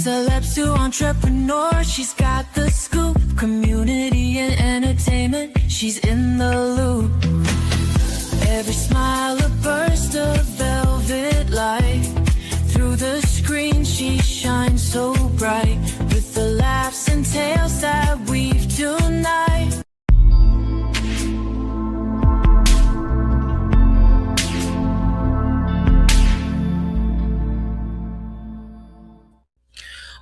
Celebs to entrepreneurs, she's got the scoop. Community and entertainment, she's in the loop. Every smile a burst of velvet light. Through the screen she shines so bright. With the laughs and tales that weave tonight.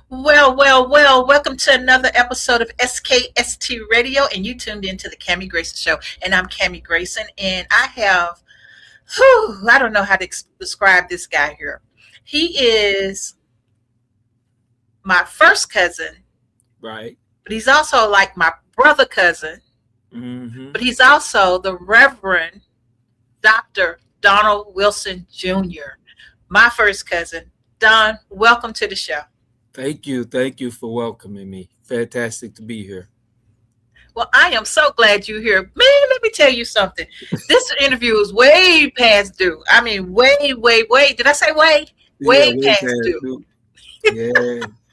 Well, welcome to another episode of SKST Radio, and you tuned into the Cammie Grayson Show, and I'm Cammie Grayson, and I have, I don't know how to describe this guy here. He is my first cousin, right? But he's also like my brother cousin, but he's also the Reverend Dr. Donald Wilson Jr., my first cousin. Don, welcome to the show. Thank you for welcoming me. Fantastic to be here. Well, I am so glad you're here. Man, let me tell you something. This interview is way past due. I mean, way. Did I say way? Way past due.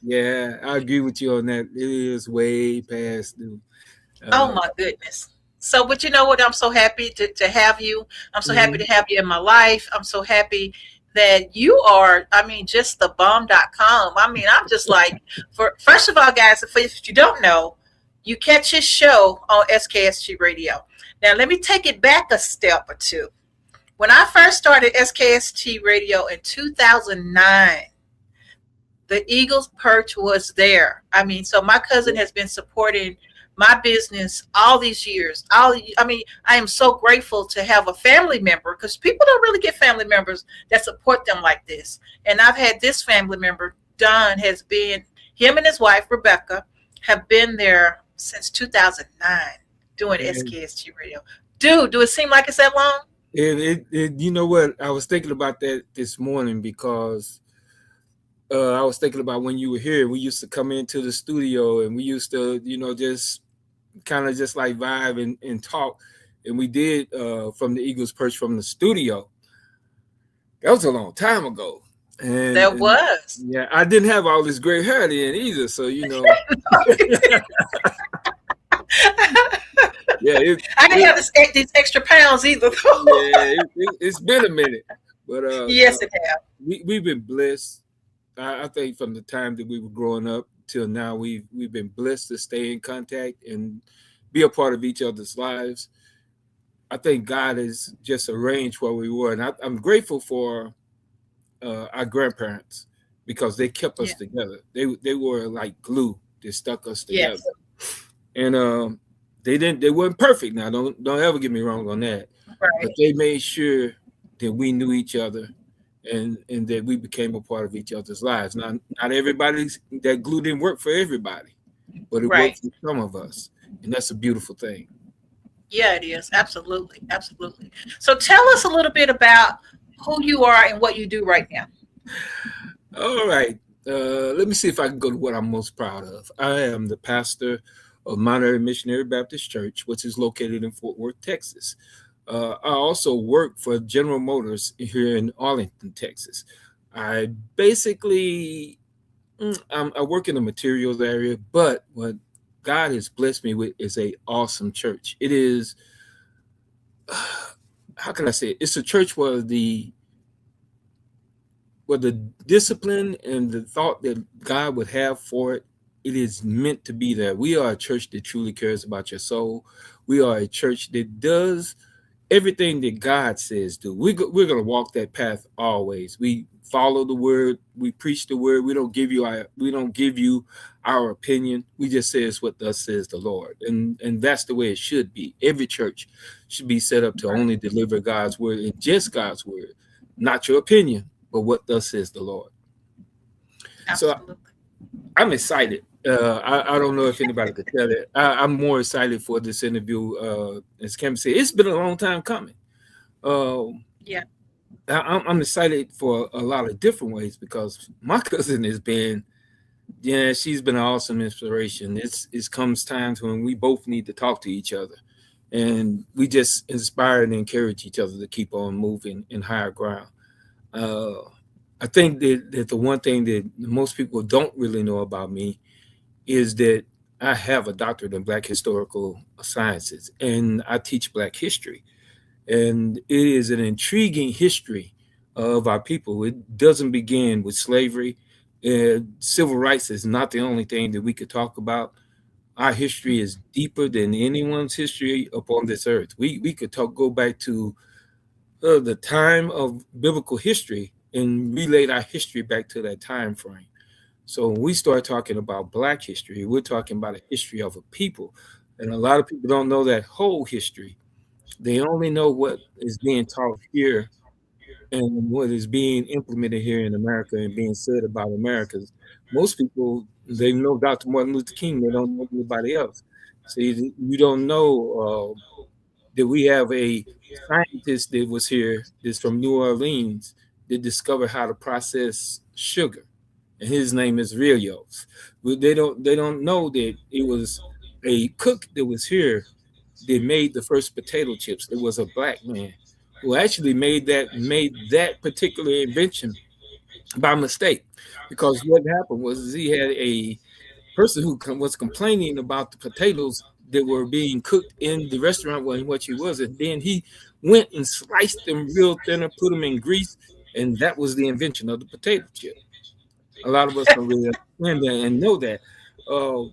Yeah, I agree with you on that. It is way past due. Oh, my goodness. So, but you know what? I'm so happy to have you. I'm so happy to have you in my life. I'm so happy that you are, just the bomb.com. I'm just like, first of all, guys, if you don't know, you catch his show on SKST Radio. Now, let me take it back a step or two. When I first started SKST Radio in 2009, the Eagles Perch was there. So my cousin has been supporting my business all these years. I am so grateful to have a family member, because people don't really get family members that support them like this. And I've had this family member, Don, him and his wife, Rebecca, have been there since 2009 doing SKST Radio. Dude, do it seem like it's that long? You know what? I was thinking about that this morning, because I was thinking about when you were here. We used to come into the studio and we used to, just kind of just like vibe and talk. And we did from the Eagles Perch from the studio. That was a long time ago. And that was. Yeah, I didn't have all this gray hair then either. So, Yeah, I didn't have these extra pounds either. It's been a minute. But yes, it has. We've been blessed. I think from the time that we were growing up till now, we've been blessed to stay in contact and be a part of each other's lives. I think God has just arranged where we were, and I'm grateful for our grandparents, because they kept us together. They were like glue. They stuck us together. Yes. And they weren't perfect. Now, don't ever get me wrong on that. Right. But they made sure that we knew each other. And that we became a part of each other's lives. Not that glue didn't work for everybody, but it worked for some of us, and that's a beautiful thing. Yeah, it is. Absolutely. So tell us a little bit about who you are and what you do right now. All right. Let me see if I can go to what I'm most proud of. I am the pastor of Monterey Missionary Baptist Church, which is located in Fort Worth, Texas. I also work for General Motors here in Arlington, Texas. I basically, I work in the materials area, but what God has blessed me with is an awesome church. It is, how can I say it? It's a church where the discipline and the thought that God would have for it, it is meant to be there. We are a church that truly cares about your soul. We are a church that does everything that God says do. We're going to walk that path always. We follow the word. We preach the word. We don't give you our opinion. We just say it's what thus says the Lord. And that's the way it should be. Every church should be set up to only deliver God's word, and just God's word, not your opinion, but what thus says the Lord. Absolutely. So I'm excited. I don't know if anybody could tell it. I'm more excited for this interview. As Cam said, it's been a long time coming. Yeah. I'm excited for a lot of different ways, because my cousin has been, she's been an awesome inspiration. It comes times when we both need to talk to each other, and we just inspire and encourage each other to keep on moving in higher ground. I think that the one thing that most people don't really know about me is that I have a doctorate in Black historical sciences and I teach Black history. And it is an intriguing history of our people. It doesn't begin with slavery. Civil rights is not the only thing that we could talk about. Our history is deeper than anyone's history upon this earth. We could go back to the time of biblical history and relate our history back to that time frame. So when we start talking about Black history, we're talking about a history of a people. And a lot of people don't know that whole history. They only know what is being taught here and what is being implemented here in America and being said about Americans. Most people, they know Dr. Martin Luther King, they don't know anybody else. See, you don't know that we have a scientist that was here that's from New Orleans that discovered how to process sugar, and his name is Rios. But they don't know that it was a cook that was here that made the first potato chips. It was a Black man who actually made that particular invention by mistake, because what happened was he had a person who was complaining about the potatoes that were being cooked in the restaurant when what he was, and then he went and sliced them real thinner, put them in grease, and that was the invention of the potato chip. A lot of us don't really understand that and know that. Uh,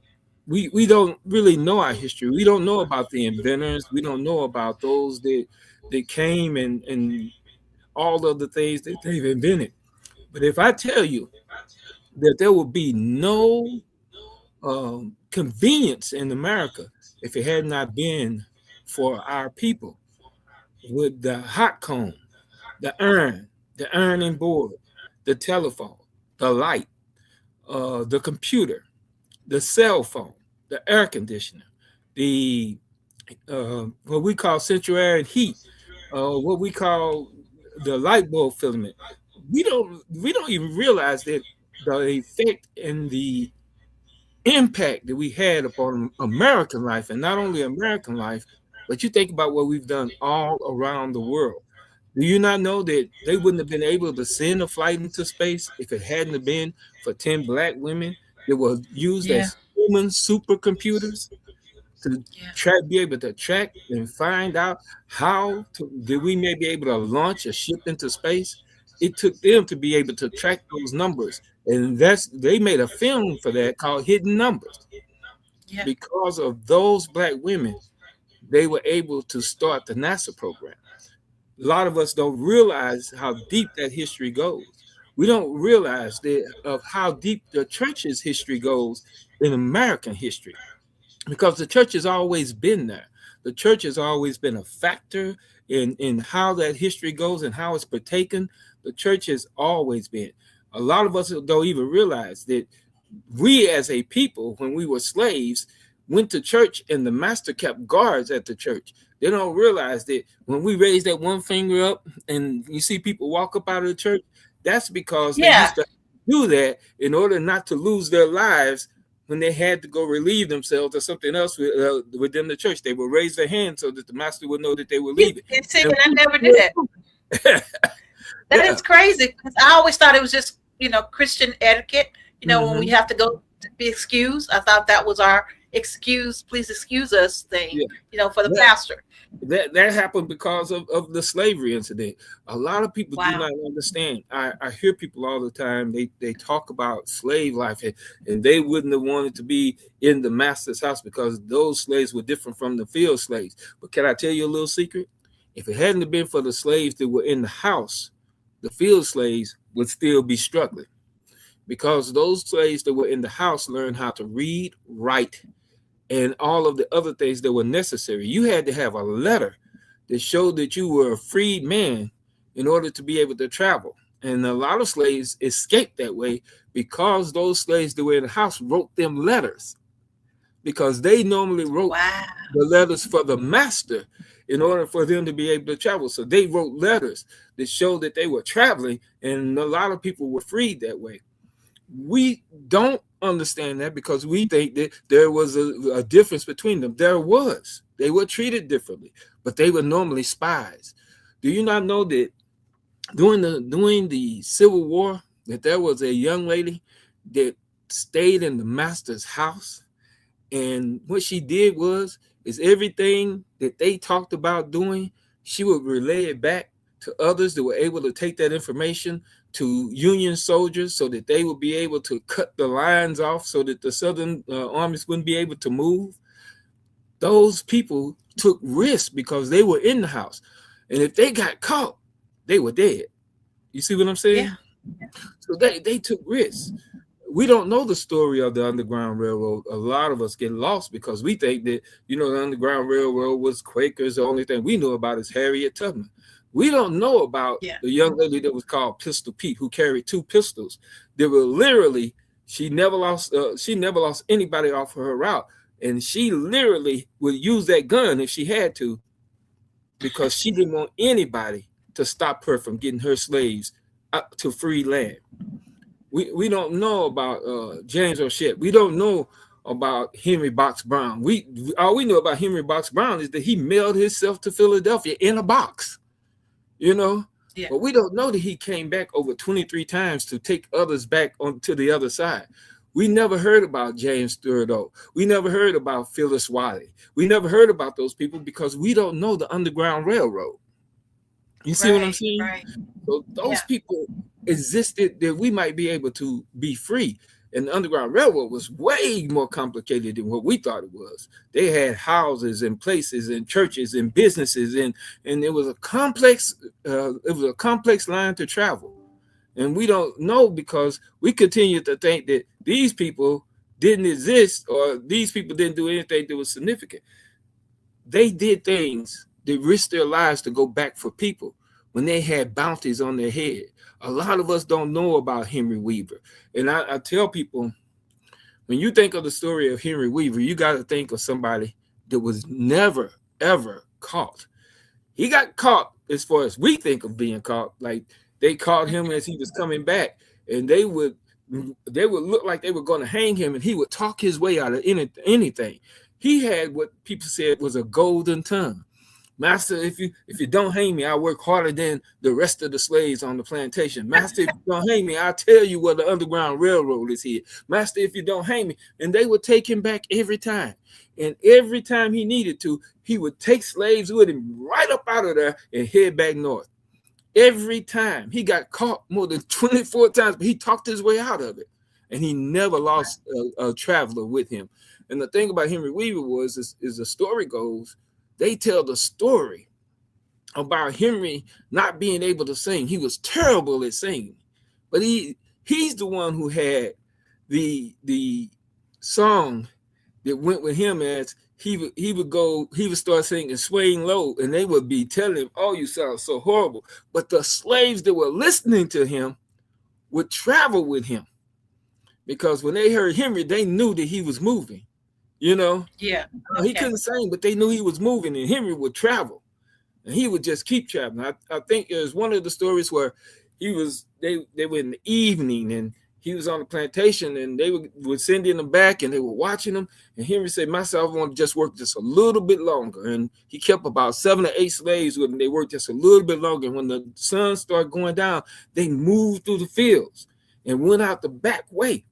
we don't really know our history. We don't know about the inventors. We don't know about those that came and all of the things that they've invented. But if I tell you that there will be no convenience in America if it had not been for our people with the hot comb, the ironing board, the telephone, the light, the computer, the cell phone, the air conditioner, the what we call central air and heat, what we call the light bulb filament. We don't even realize that the effect and the impact that we had upon American life, and not only American life, but you think about what we've done all around the world. Do you not know that they wouldn't have been able to send a flight into space if it hadn't have been for 10 Black women that were used Yeah, as human supercomputers to yeah, be able to track and find out how to, that we may be able to launch a ship into space? It took them to be able to track those numbers, and they made a film for that called Hidden Numbers. yeah, Because of those Black women, they were able to start the NASA program. A lot of us don't realize how deep that history goes. We don't realize of how deep the church's history goes in American history, because the church has always been there. The church has always been a factor in how that history goes and how it's partaken. The church has always been. A lot of us don't even realize that we as a people, when we were slaves, went to church and the master kept guards at the church. They don't realize that when we raise that one finger up and you see people walk up out of the church, that's because they yeah, used to do that in order not to lose their lives when they had to go relieve themselves or something else within the church. They would raise their hand so that the master would know that they were yeah. leaving. And see, And and I never did that. That yeah, is crazy because I always thought it was just, Christian etiquette. When we mhm, have to go to be excused, I thought that was our excuse, please excuse us thing, yeah. for the That, pastor. that happened because of the slavery incident. A lot of people do Wow. not understand. I hear people all the time, they talk about slave life, and they wouldn't have wanted to be in the master's house because those slaves were different from the field slaves. But can I tell you a little secret? If it hadn't have been for the slaves that were in the house, the field slaves would still be struggling, because those slaves that were in the house learned how to read, write, and all of the other things that were necessary. You had to have a letter that showed that you were a freed man in order to be able to travel. And a lot of slaves escaped that way because those slaves that were in the house wrote them letters, because they normally wrote Wow. the letters for the master in order for them to be able to travel. So they wrote letters that showed that they were traveling, and a lot of people were freed that way. We don't understand that because we think that there was a difference between them. There was. They were treated differently, but they were normally spies. Do you not know that during the Civil War, that there was a young lady that stayed in the master's house, and what she did was is everything that they talked about doing, she would relay it back to others that were able to take that information to Union soldiers so that they would be able to cut the lines off so that the Southern armies wouldn't be able to move. Those people took risks because they were in the house. And if they got caught, they were dead. You see what I'm saying? Yeah. So they took risks. We don't know the story of the Underground Railroad. A lot of us get lost because we think that, the Underground Railroad was Quakers. The only thing we know about is Harriet Tubman. We don't know about the young lady that was called Pistol Pete, who carried 2 pistols. They were literally, she never lost anybody off of her route. And she literally would use that gun if she had to, because she didn't want anybody to stop her from getting her slaves up to free land. We don't know about James O'Shea. We don't know about Henry Box Brown. All we know about Henry Box Brown is that he mailed himself to Philadelphia in a box, But we don't know that he came back over 23 times to take others back on to the other side. We never heard about James Stewart O. We never heard about Phyllis Wiley. We never heard about those people because we don't know the Underground Railroad. You see what I'm saying? Right. So those people existed that we might be able to be free. And the Underground Railroad was way more complicated than what we thought it was. They had houses and places and churches and businesses, and it was a complex line to travel. And we don't know because we continue to think that these people didn't exist or these people didn't do anything that was significant. They did things. They risked their lives to go back for people when they had bounties on their head. A lot of us don't know about Henry Weaver. And I tell people, when you think of the story of Henry Weaver, you got to think of somebody that was never, ever caught. He got caught as far as we think of being caught. Like, they caught him as he was coming back, and they would look like they were going to hang him, and he would talk his way out of anything. He had what people said was a golden tongue. Master, if you don't hang me, I'll work harder than the rest of the slaves on the plantation. Master, if you don't hang me, I'll tell you where the Underground Railroad is here. Master, if you don't hang me. And they would take him back every time. And every time he needed to, he would take slaves with him right up out of there and head back north. Every time. He got caught more than 24 times, but he talked his way out of it. And he never lost a traveler with him. And the thing about Henry Weaver is the story goes, they tell the story about Henry not being able to sing. He was terrible at singing, but he's the one who had the song that went with him as he would start singing Swaying Low, and they would be telling him, "Oh, you sound so horrible." But the slaves that were listening to him would travel with him because when they heard Henry, they knew that he was moving. Okay. He couldn't sing, but they knew he was moving, and Henry would travel, and he would just keep traveling. I think it was one of the stories where they were in the evening, and he was on the plantation, and they would send in him back, and they were watching him, and Henry said, "Myself, I want to just work just a little bit longer," and he kept about 7 or 8 slaves with him. They worked just a little bit longer, and when the sun started going down, they moved through the fields and went out the back way,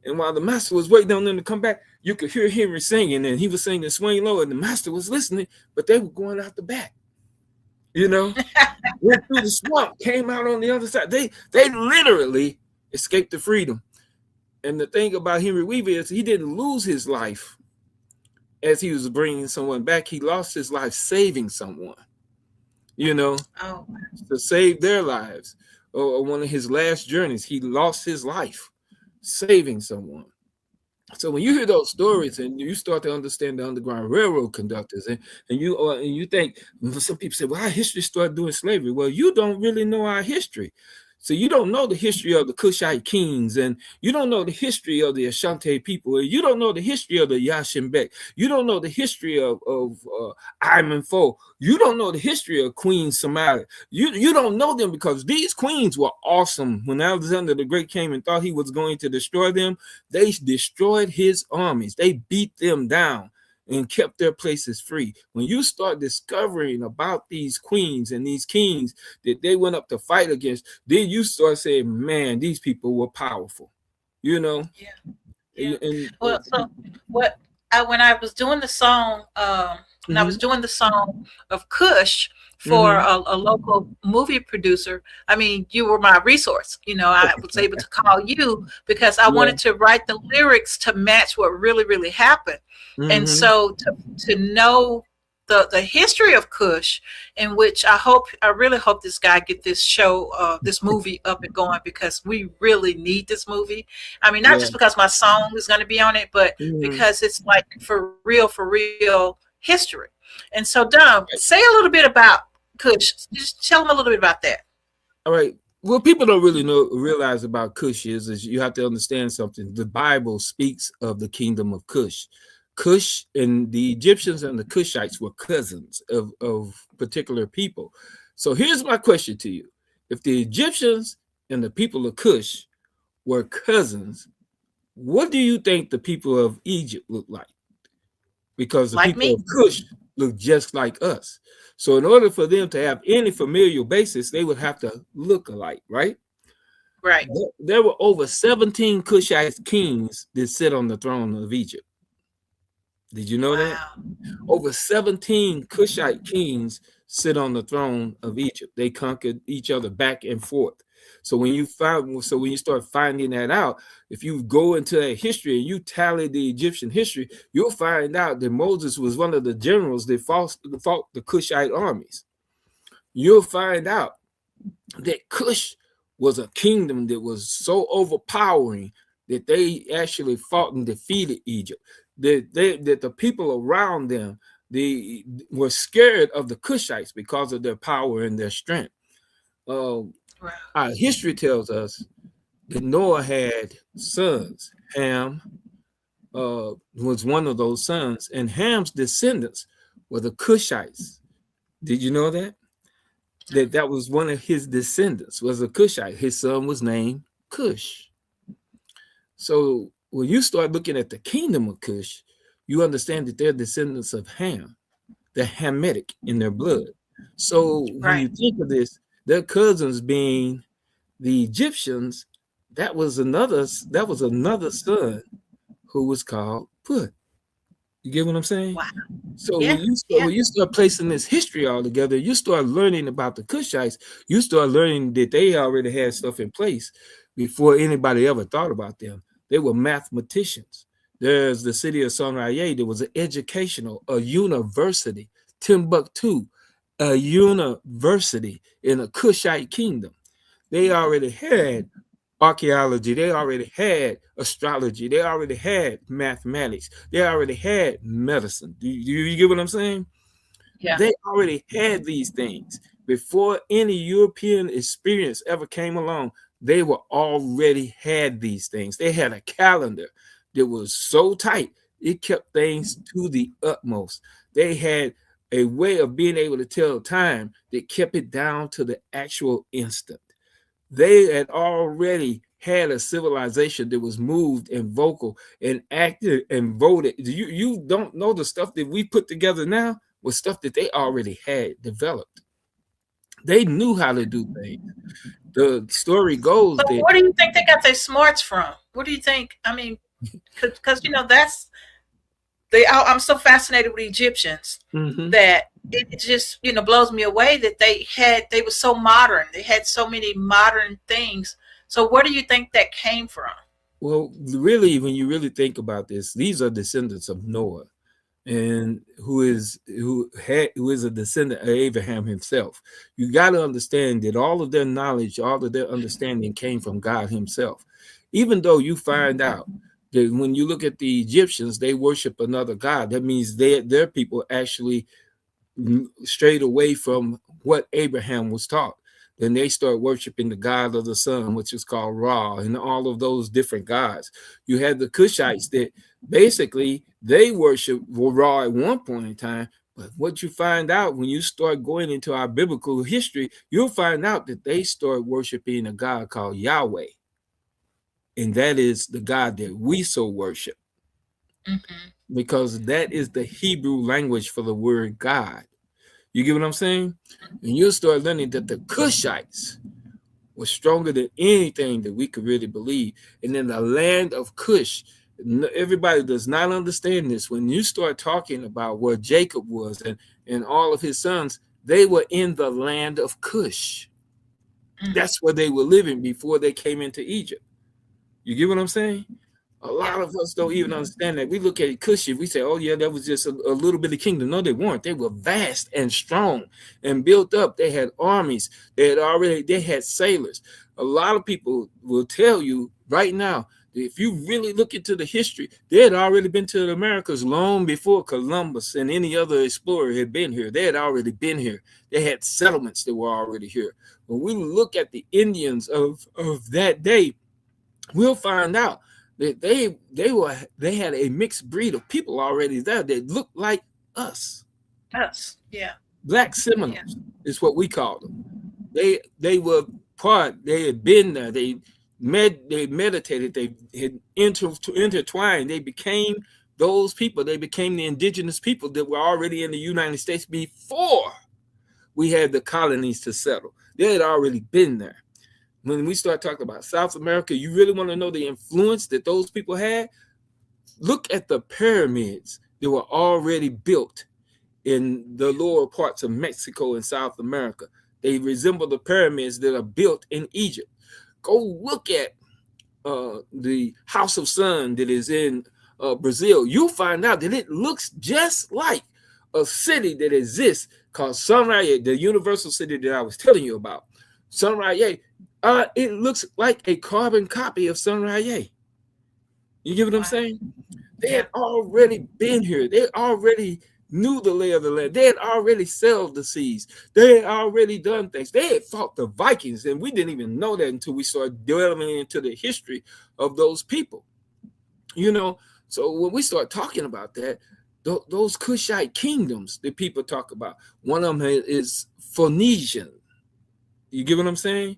And while the master was waiting on them to come back, you could hear Henry singing, and he was singing Swing Low, and the master was listening, but they were going out the back. Went through the swamp, came out on the other side. They literally escaped to freedom. And the thing about Henry Weaver is he didn't lose his life as he was bringing someone back. He lost his life saving someone, to save their lives. Or one of his last journeys, he lost his life saving someone. So when you hear those stories and you start to understand the Underground Railroad conductors, and you think, some people say, well, our history started doing slavery. Well, you don't really know our history. So you don't know the history of the Cushite kings, and you don't know the history of the Ashanti people, and you don't know the history of the Yashimbek. You don't know the history of Iman Fo. You don't know the history of Queen Somalia. You don't know them because these queens were awesome. When Alexander the Great came and thought he was going to destroy them, they destroyed his armies. They beat them down. and kept their places free. When you start discovering about these queens and these kings that they went up to fight against, then you start saying, man, these people were powerful, you know. Yeah. Yeah. And Well, so what when I was doing the song, when I was mhm, doing the song of Kush for mhm. a local movie producer, I mean, you were my resource. You know, I was able to call you because I Yeah. wanted to write the lyrics to match what really, really happened. And Mhm. so to know the history of Kush, in which I really hope this guy get this show, this movie up and going, because we really need this movie. I mean, not Yeah. just because my song is going to be on it, but Mhm. because it's like for real history. And so, Dom, say a little bit about Kush. Just tell them a little bit about that. All right. What people don't really realize about Cush is you have to understand something. The Bible speaks of the kingdom of Cush. Cush and the Egyptians and the Cushites were cousins of particular people. So here's my question to you. If the Egyptians and the people of Cush were cousins, what do you think the people of Egypt look like? Because the Like people me, of Cush look just like us. So in order for them to have any familial basis, they would have to look alike, right? right? There were over 17 Cushite kings that sit on the throne of Egypt. Did you know that? Wow. Over 17 Cushite kings sit on the throne of Egypt. They conquered each other back and forth. So when you start finding that out, if you go into that history and you tally the Egyptian history, you'll find out that Moses was one of the generals that fought the Cushite armies. You'll find out that Cush was a kingdom that was so overpowering that they actually fought and defeated Egypt. That the people around them, they were scared of the Cushites because of their power and their strength. Uh, Wow. our history tells us that Noah had sons. Ham was one of those sons, and Ham's descendants were the Cushites. Did you know that? That was one of his descendants was a Cushite. His son was named Cush. So when you start looking at the kingdom of Cush, you understand that they're descendants of Ham. They're Hamitic in their blood. So when Right. you think of this, their cousins being the Egyptians, that was another son who was called Put. You get what I'm saying? Wow. So Yeah. when you start Yeah. when you start placing this history all together, you start learning about the Cushites. You start learning that they already had stuff in place before anybody ever thought about them. They were mathematicians. There's the city of Sonraye. There was an educational, a university, Timbuktu, a university in a Cushite kingdom. They already had archaeology, they already had astrology, they already had mathematics, they already had medicine. Do you get what I'm saying? Yeah. They already had these things before any European experience ever came along. They were already had these things. They had a calendar that was so tight, it kept things to the utmost. They had a way of being able to tell time that kept it down to the actual instant. They had already had a civilization that was moved and vocal and acted and voted. You don't know the stuff that we put together now was stuff that they already had developed. They knew how to do things. The story goes So that where do you think they got their smarts from? What do you think? I mean, because that's I'm so fascinated with Egyptians mhm. that it just blows me away that they were so modern. They had so many modern things. So where do you think that came from? Well, really, when you really think about this, these are descendants of Noah, and who is a descendant of Abraham himself. You got to understand that all of their knowledge, all of their understanding came from God himself. Even though you find out that when you look at the Egyptians, they worship another God. That means their people actually strayed away from what Abraham was taught. Then they start worshiping the god of the sun, which is called Ra, and all of those different gods. You had the Cushites that basically they worship Ra at one point in time. But what you find out when you start going into our biblical history, you'll find out that they start worshiping a god called Yahweh. And that is the God that we so worship. Hmm. because that is the Hebrew language for the word God. You get what I'm saying? And you'll start learning that the Cushites were stronger than anything that we could really believe. And in the land of Cush, everybody does not understand this. When you start talking about where Jacob was and all of his sons, they were in the land of Cush. That's where they were living before they came into Egypt. You get what I'm saying? A lot of us don't even understand that. We look at Cush, we say, oh, yeah, that was just a little bit of kingdom. No, they weren't. They were vast and strong and built up. They had armies. They had sailors. A lot of people will tell you right now, if you really look into the history, they had already been to the Americas long before Columbus and any other explorer had been here. They had already been here. They had settlements that were already here. When we look at the Indians of that day, we'll find out that they had a mixed breed of people already there that looked like us. Us, yeah. Black Seminoles is what we call them. They were part. They had been there. They meditated. They had intertwined. They became those people. They became the indigenous people that were already in the United States before we had the colonies to settle. They had already been there. When we start talking about South America, you really want to know the influence that those people had? Look at the pyramids that were already built in the lower parts of Mexico and South America. They resemble the pyramids that are built in Egypt. Go look at the House of Sun that is in Brazil. You'll find out that it looks just like a city that exists called Sunrise, the universal city that I was telling you about. Sunrise. It looks like a carbon copy of Sunrise. You get what I'm saying? They had already been here. They already knew the lay of the land. They had already sailed the seas. They had already done things. They had fought the Vikings, and we didn't even know that until we started delving into the history of those people. So when we start talking about that, those Cushite kingdoms that people talk about, one of them is Phoenician. You get what I'm saying?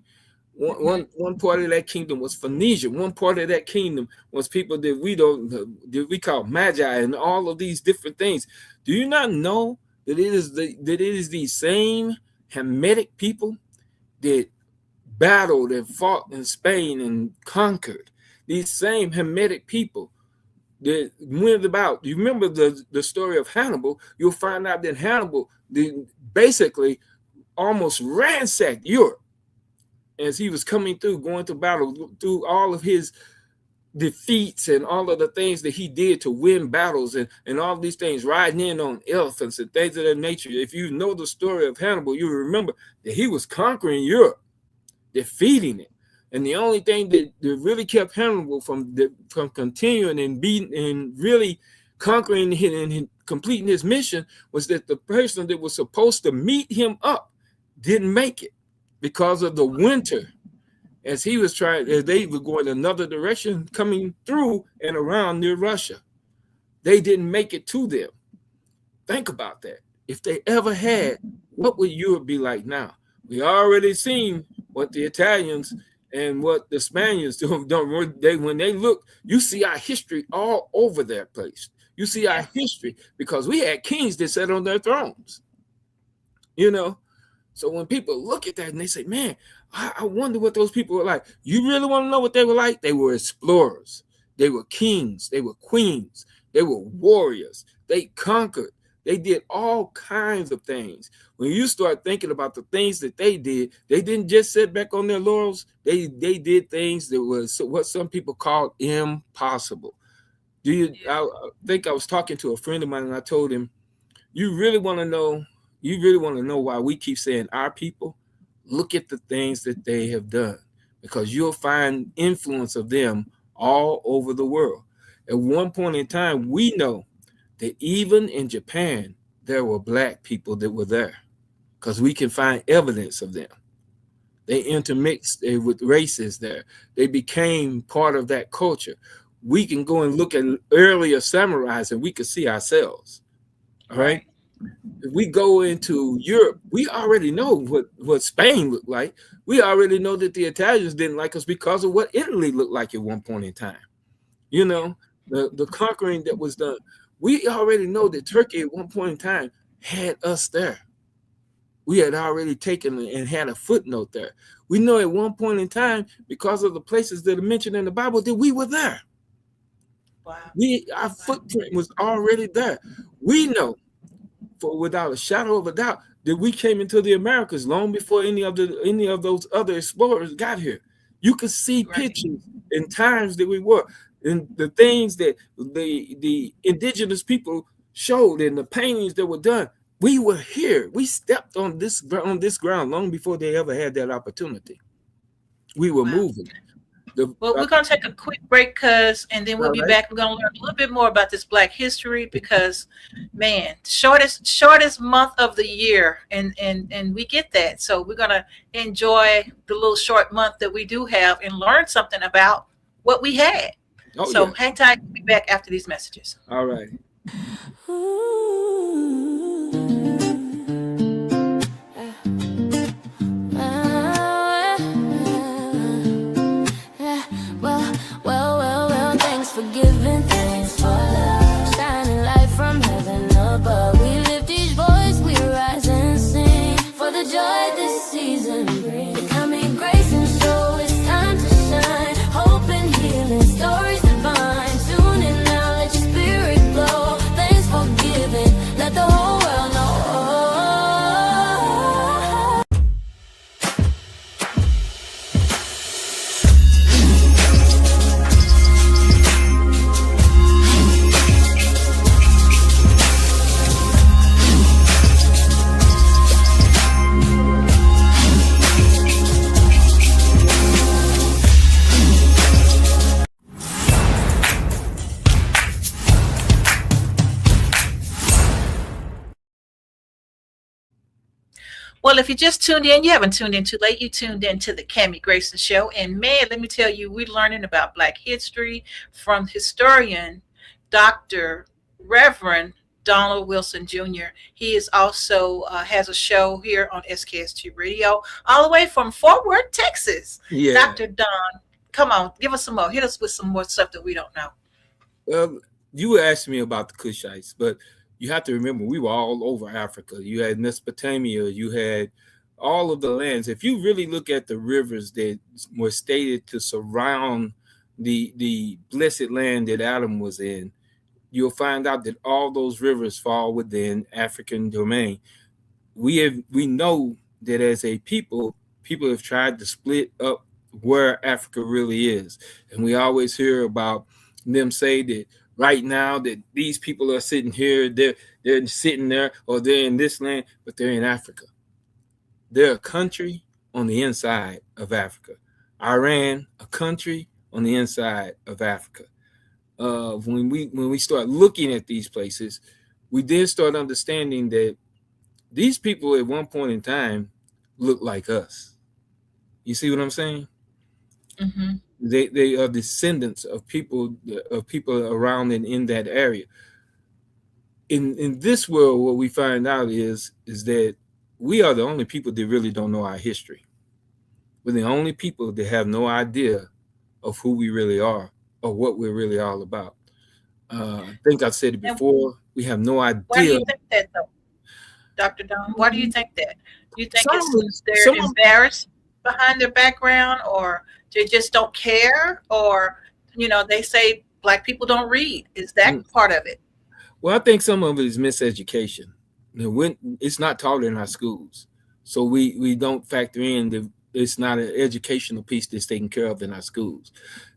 One part of that kingdom was Phoenicia. One part of that kingdom was people that we call Magi and all of these different things. Do you not know that it is the same Hamitic people that battled and fought in Spain and conquered? These same Hamitic people that went about. You remember the story of Hannibal? You'll find out that Hannibal basically almost ransacked Europe as he was coming through, going to battle, through all of his defeats and all of the things that he did to win battles and all these things, riding in on elephants and things of that nature. If you know the story of Hannibal, you remember that he was conquering Europe, defeating it. And the only thing that really kept Hannibal from continuing and beating and really conquering and completing his mission was that the person that was supposed to meet him up didn't make it because of the winter. As they were going another direction, coming through and around near Russia, they didn't make it to them. Think about that. If they ever had, what would Europe be like now? We already seen what the Italians and what the Spaniards do. When they look, you see our history all over that place. You see our history because we had kings that sat on their thrones. So when people look at that and they say, man, I wonder what those people were like. You really want to know what they were like? They were explorers. They were kings. They were queens. They were warriors. They conquered. They did all kinds of things. When you start thinking about the things that they didn't just sit back on their laurels. They did things that was what some people call impossible. I think I was talking to a friend of mine and I told him, you really want to know why we keep saying our people? Look at the things that they have done, because you'll find influence of them all over the world. At one point in time, we know that even in Japan, there were Black people that were there because we can find evidence of them. They intermixed with races there. They became part of that culture. We can go and look at earlier samurais and we can see ourselves. All right. If we go into Europe, we already know what Spain looked like. We already know that the Italians didn't like us because of what Italy looked like at one point in time. The conquering that was done. We already know that Turkey at one point in time had us there. We had already taken and had a footnote there. We know at one point in time, because of the places that are mentioned in the Bible, that we were there. Wow. Our footprint was already there. We know, for without a shadow of a doubt, that we came into the Americas long before any of those other explorers got here. You could see pictures in times that we were, and the things that the indigenous people showed and the paintings that were done. We were here. We stepped on this ground long before they ever had that opportunity. We were moving. Well, we're going to take a quick break, and then we'll be back. We're going to learn a little bit more about this Black history because, man, shortest month of the year, and we get that. So we're going to enjoy the little short month that we do have and learn something about what we had. So hang tight. We'll be back after these messages. All right. For giving, thanks for love, shining light from heaven above. We lift each voice, we rise and sing for the joy this season brings. The coming Grayson show, it's time to shine. Hope and healing, stories divine. Tune in now, let your spirit glow. Thanks for giving, let the whole world know. Well, if you just tuned in, you haven't tuned in too late. You tuned in to the Cammie Grayson Show. And man, let me tell you, we're learning about Black history from historian Dr. Reverend Donald Wilson Jr. He is also has a show here on SKST Radio, all the way from Fort Worth, Texas. Yeah. Dr. Don, come on, give us some more. Hit us with some more stuff that we don't know. Well, you were asking me about the Kushites, but you have to remember we were all over Africa. You had Mesopotamia, you had all of the lands. If you really look at the rivers that were stated to surround the blessed land that Adam was in, you'll find out that all those rivers fall within African domain. We know that as a people have tried to split up where Africa really is. And we always hear about them say that right now that these people are sitting here, they're sitting there, or they're in this land, but they're in Africa. They're a country on the inside of Africa. Iran, a country on the inside of Africa. When we start looking at these places, we then start understanding that these people at one point in time look like us. You see what I'm saying? Mm-hmm. They are descendants of people around and in that area. In this world, what we find out is that we are the only people that really don't know our history. We're the only people that have no idea of who we really are or what we're really all about. I think I said it before. We have no idea. Why do you think that, though, Dr. Don? Why do you think that? You think they're embarrassed behind their background, or they just don't care, or they say Black people don't read? Is that part of it? Well, I think some of it is miseducation. It's not taught in our schools, so we don't factor in it's not an educational piece that's taken care of in our schools.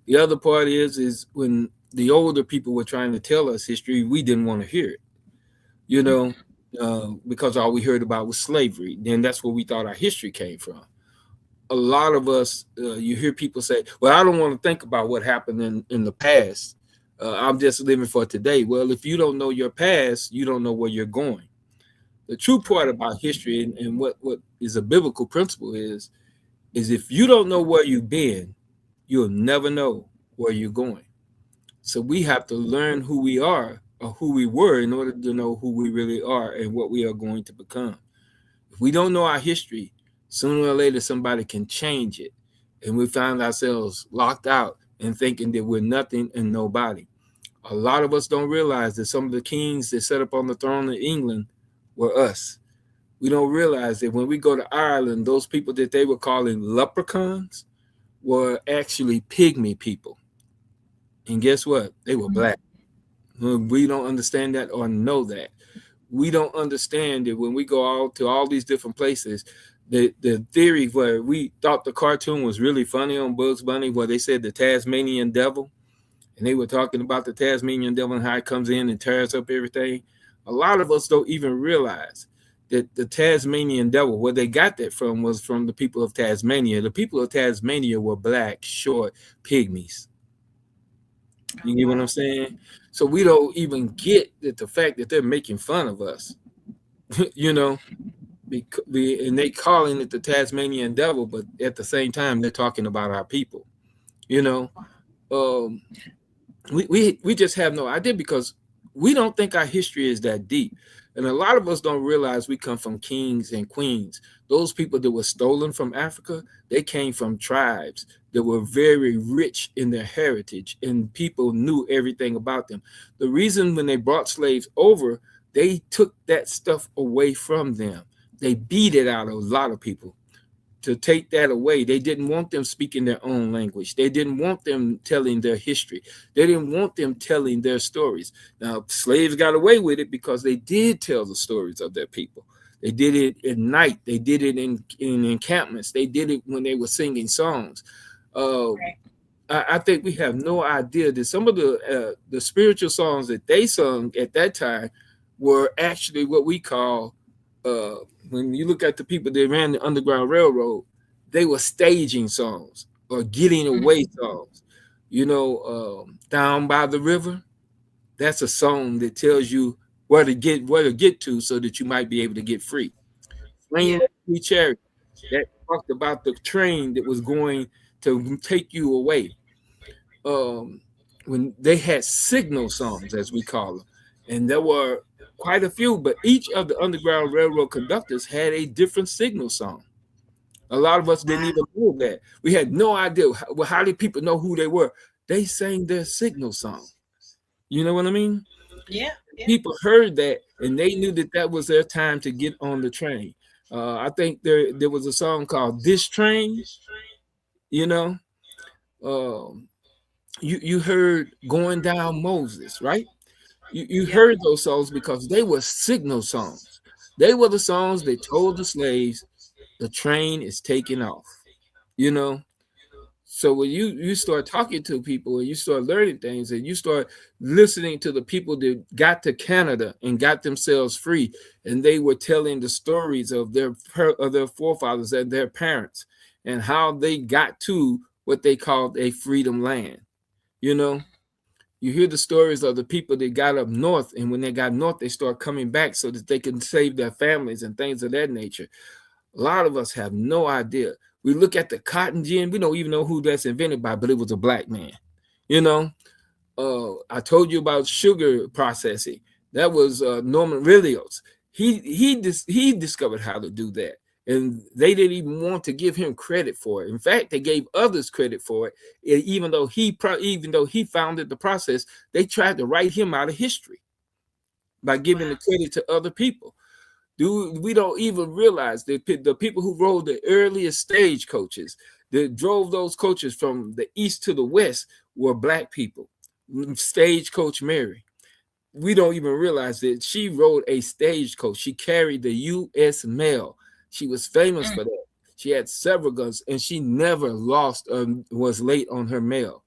The other part is when the older people were trying to tell us history, we didn't want to hear it, because all we heard about was slavery. Then that's where we thought our history came from. A lot of us, you hear people say, well, I don't want to think about what happened in the past. I'm just living for today. Well, if you don't know your past, you don't know where you're going. The true part about history and what is a biblical principle is if you don't know where you've been, you'll never know where you're going. So we have to learn who we are or who we were in order to know who we really are and what we are going to become. If we don't know our history, sooner or later somebody can change it, and we find ourselves locked out and thinking that we're nothing and nobody. A lot of us don't realize that some of the kings that sat up on the throne in England were us. We don't realize that when we go to Ireland, those people that they were calling leprechauns were actually pygmy people. And guess what? They were black. We don't understand that or know that. We don't understand that when we go out to all these different places, the theory where we thought the cartoon was really funny on Bugs Bunny, where they said the Tasmanian devil, and they were talking about the Tasmanian devil and how it comes in and tears up everything. A lot of us don't even realize that the Tasmanian devil, where they got that from, was from the people of Tasmania. The people of Tasmania were black, short pygmies. You get what I'm saying? So we don't even get that the fact that they're making fun of us, you know, and they calling it the Tasmanian devil, but at the same time they're talking about our people, you know. We just have no idea because we don't think our history is that deep. And a lot of us don't realize we come from kings and queens. Those people that were stolen from Africa, they came from tribes that were very rich in their heritage, and people knew everything about them. The reason when they brought slaves over, they took that stuff away from them. They beat it out of a lot of people to take that away. They didn't want them speaking their own language. They didn't want them telling their history. They didn't want them telling their stories. Now, slaves got away with it because they did tell the stories of their people. They did it at night. They did it in encampments. They did it when they were singing songs. I think we have no idea that some of the spiritual songs that they sung at that time were actually what we call, when you look at the people that ran the Underground Railroad, they were staging songs or getting away songs. You know, Down by the River, that's a song that tells you where to get to so that you might be able to get free. Swinging Sweet Chariot, that talked about the train that was going to take you away. When they had signal songs, as we call them, and there were quite a few, but each of the Underground Railroad conductors had a different signal song. A lot of us didn't even know that. We had no idea. How did people know who they were? They sang their signal song. You know what I mean? Yeah. People heard that, and they knew that that was their time to get on the train. I think there was a song called "This Train." You know, you heard "Going Down Moses," right? You heard those songs because they were signal songs. They were the songs that told the slaves the train is taking off. You know, so when you start talking to people and you start learning things and you start listening to the people that got to Canada and got themselves free, and they were telling the stories of their forefathers and their parents and how they got to what they called a freedom land. You know, you hear the stories of the people that got up north, and when they got north, they start coming back so that they can save their families and things of that nature. A lot of us have no idea. We look at the cotton gin, we don't even know who that's invented by, but it was a black man. You know, I told you about sugar processing. That was Norman Rillios. He discovered how to do that, and they didn't even want to give him credit for it. In fact, they gave others credit for it. Even though he founded the process, they tried to write him out of history by giving the credit to other people. We don't even realize that the people who rode the earliest stagecoaches that drove those coaches from the east to the west were black people. Stagecoach Mary. We don't even realize that she rode a stagecoach. She carried the U.S. mail. She was famous for that. She had several guns, and she never lost was late on her mail.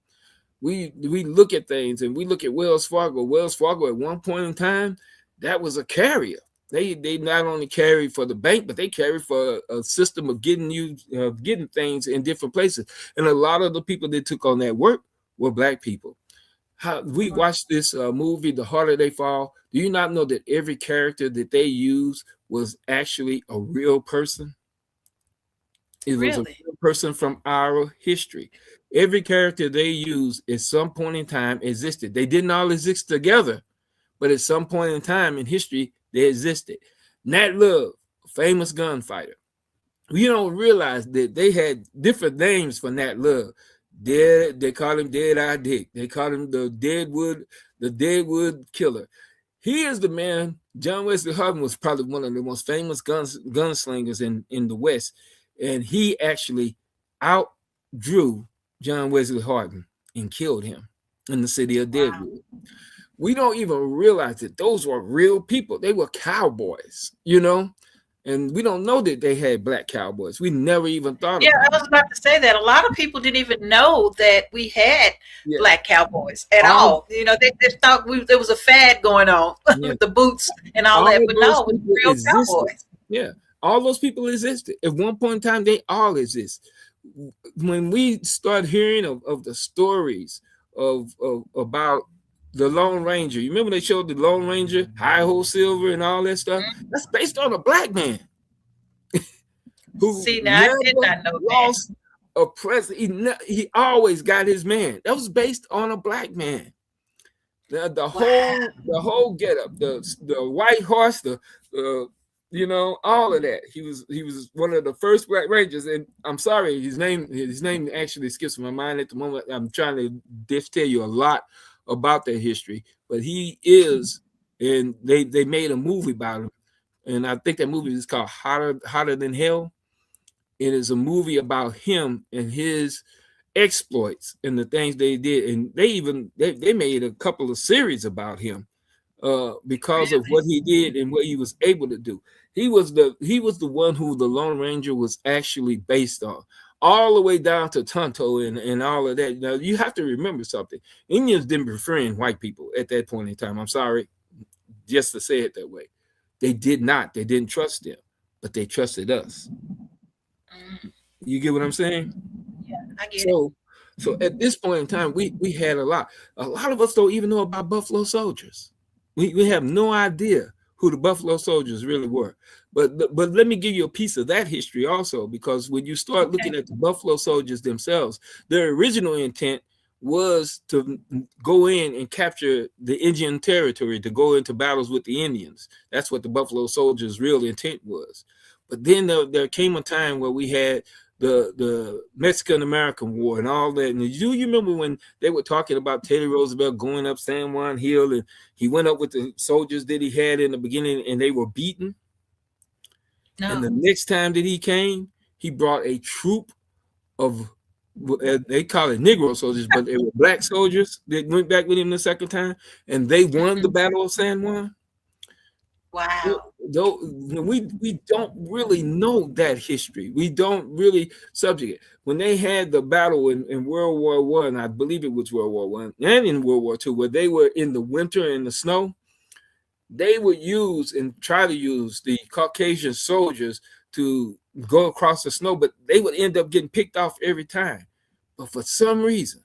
We look at things, and we look at Wells Fargo. Wells Fargo at one point in time, that was a carrier. They not only carried for the bank, but they carried for a system of getting things in different places. And a lot of the people that took on that work were black people. We watched this movie, The Harder They Fall. Do you not know that every character that they used was actually a real person? It was a real person from our history. Every character they used at some point in time existed. They didn't all exist together, but at some point in time in history, they existed. Nat Love, famous gunfighter. We don't realize that they had different names for Nat Love. They call him Dead Eye Dick. They call him the the Deadwood Killer. He is the man. John Wesley Hardin was probably one of the most famous gunslingers in the West, and he actually outdrew John Wesley Hardin and killed him in the city of Deadwood. We don't even realize that those were real people. They were cowboys, and we don't know that they had black cowboys. We never even thought. Yeah, I was about to say that a lot of people didn't even know that we had black cowboys at all. They thought there was a fad going on with the boots and all that, but no, it was real cowboys. Yeah, all those people existed at one point in time. They all exist. When we start hearing of the stories about the Lone Ranger, you remember they showed the Lone Ranger, Hi-Ho Silver, and all that stuff. That's based on a black man who I did not know lost a president. He always got his man. That was based on a black man. The whole getup, the white horse, all of that. He was one of the first Black Rangers, and I'm sorry, his name actually skips my mind at the moment. I'm trying to tell you a lot about their history, but he is, and they made a movie about him, and I think that movie is called Hotter Than Hell. It is a movie about him and his exploits and the things they did, and they made a couple of series about him because of what he did and what he was able to do. He was the one who the Lone Ranger was actually based on, all the way down to Tonto and all of that. Now you have to remember something: Indians didn't befriend white people at that point in time. I'm sorry, just to say it that way. They did not. They didn't trust them, but they trusted us. You get what I'm saying? Yeah, I get it. So at this point in time, we had a lot. A lot of us don't even know about Buffalo Soldiers. We have no idea who the Buffalo Soldiers really were. But let me give you a piece of that history also, because when you start looking at the Buffalo Soldiers themselves, their original intent was to go in and capture the Indian territory, to go into battles with the Indians. That's what the Buffalo Soldiers' real intent was. But then there came a time where we had the Mexican-American War and all that. And do you remember when they were talking about Teddy Roosevelt going up San Juan Hill, and he went up with the soldiers that he had in the beginning, and they were beaten? No. And the next time that he came, he brought a troop of, they call it Negro soldiers, but they were black soldiers that went back with him the second time, and they won the Battle of San Juan. Wow. Though we don't really know that history. We don't really subject it. When they had the battle in World War I, I believe it was World War I, and in World War II, where they were in the winter in the snow, they would use and try to use the Caucasian soldiers to go across the snow, but they would end up getting picked off every time. But for some reason,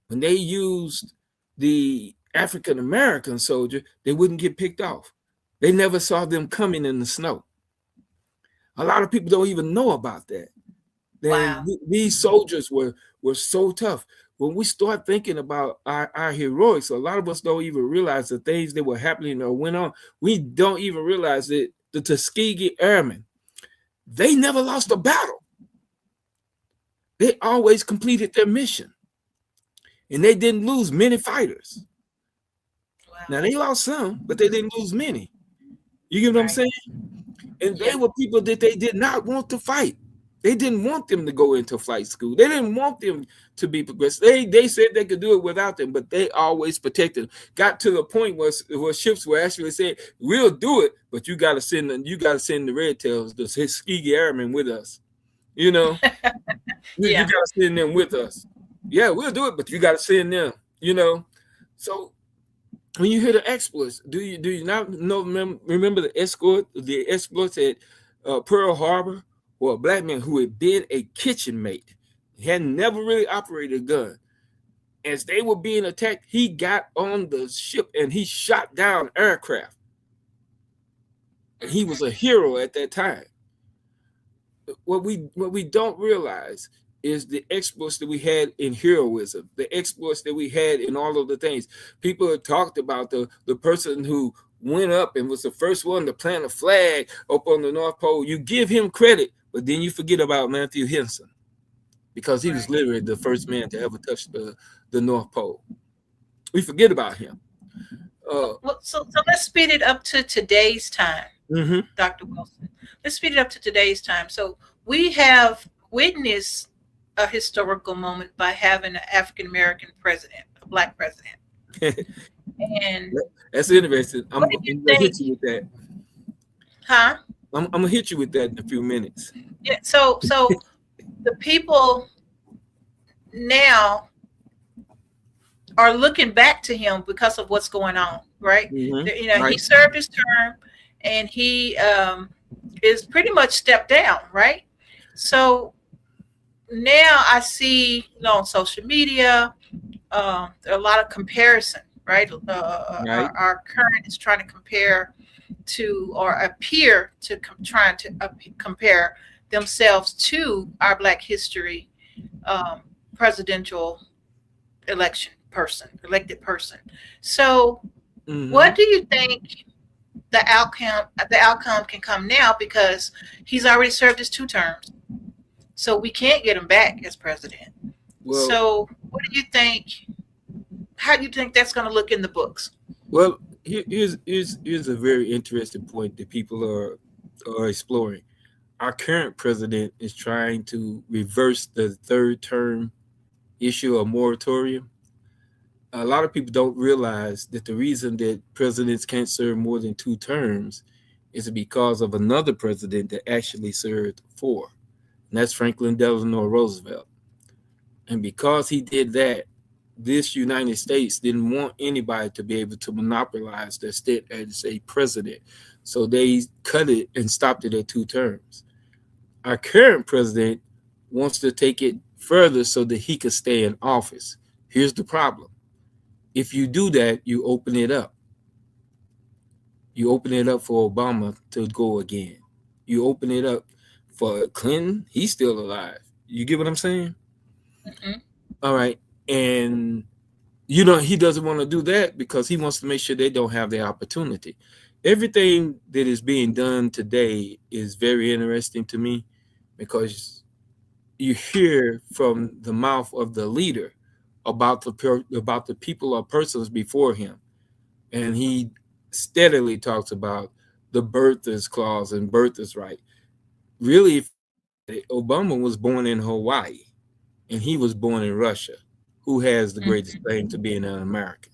when they used the African American soldier, they wouldn't get picked off. They never saw them coming in the snow. A lot of people don't even know about that. Wow. These soldiers were so tough. When we start thinking about our heroics, a lot of us don't even realize the things that were happening or went on. We don't even realize that the Tuskegee Airmen, they never lost a battle. They always completed their mission. And they didn't lose many fighters. Wow. Now, they lost some, but they didn't lose many. You get what I'm saying? And they were people that they did not want to fight. They didn't want them to go into flight school. They didn't want them to be progressive. They said they could do it without them, but they always protected them. Got to the point where ships were actually saying, "We'll do it, but you got to send the Red Tails, the Tuskegee Airmen, with us." You know, you got to send them with us. Yeah, we'll do it, but you got to send them. You know, so. When you hear the exploits, do you not remember the exploits at Pearl Harbor, or a black man who had been a kitchen mate, he had never really operated a gun. As they were being attacked, he got on the ship and he shot down aircraft. And he was a hero at that time. What we don't realize is the exploits that we had in heroism, the exploits that we had in all of the things. People have talked about the person who went up and was the first one to plant a flag up on the North Pole. You give him credit, but then you forget about Matthew Henson, because he was literally the first man to ever touch the North Pole. We forget about him. So let's speed it up to today's time, Mm-hmm. Dr. Wilson. Let's speed it up to today's time. So we have witnessed a historical moment by having an African American president, a black president. And That's interesting. what do you I'm gonna think? hit you with that. Huh? I'm gonna hit you with that in a few minutes. Yeah. So the people now are looking back to him because of what's going on, right? Mm-hmm. You know, he Right. served his term, and he is pretty much stepped down, right? So now I see, on social media, there are a lot of comparison, right? Right. Our current is trying to compare to, or appear to trying to compare themselves to our Black history presidential elected person. So, Mm-hmm. what do you think the outcome can come now, because he's already served his 2 terms, so we can't get him back as president. Well, So, what do you think? How do you think that's going to look in the books? well, here's a very interesting point that people are exploring. Our current president is trying to reverse the third term issue of moratorium. A lot of people don't realize that the reason that presidents can't serve more than 2 terms is because of another president that actually served 4, and that's Franklin Delano Roosevelt. And because he did that, this United States didn't want anybody to be able to monopolize their state as a president. So they cut it and stopped it at 2 terms. Our current president wants to take it further so that he could stay in office. Here's the problem. If you do that, you open it up. You open it up for Obama to go again. You open it up for Clinton. He's still alive. You get what I'm saying? Mm-hmm. All right. And he doesn't want to do that because he wants to make sure they don't have the opportunity. Everything that is being done today is very interesting to me because you hear from the mouth of the leader about the people or persons before him, and he steadily talks about the birthers clause and birthers right. Really, Obama was born in Hawaii, and he was born in Russia. Who has the greatest Mm-hmm. claim to being an American?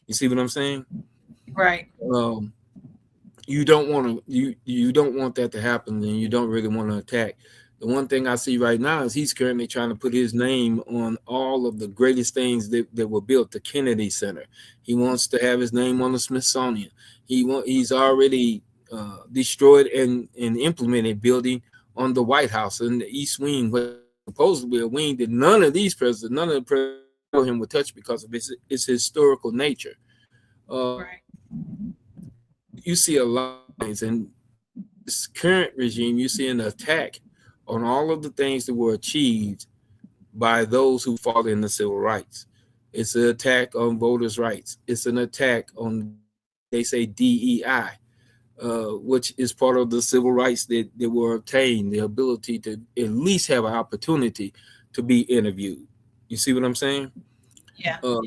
You see what I'm saying? Right. Um, you don't want to you don't want that to happen, and you don't really want to attack. The one thing I see right now is he's currently trying to put his name on all of the greatest things that were built. The Kennedy Center. He wants to have his name on the Smithsonian. He's already destroyed and implemented building on the White House in the East Wing, but supposedly a wing that none of the presidents before him would touch because of its historical nature. Uh, Right. you see a lot of things, and this current regime, you see an attack on all of the things that were achieved by those who fought in the civil rights. It's an attack on voters' rights. It's an attack on, they say, DEI, which is part of the civil rights that were obtained, the ability to at least have an opportunity to be interviewed. You see what I'm saying? Yeah. Uh,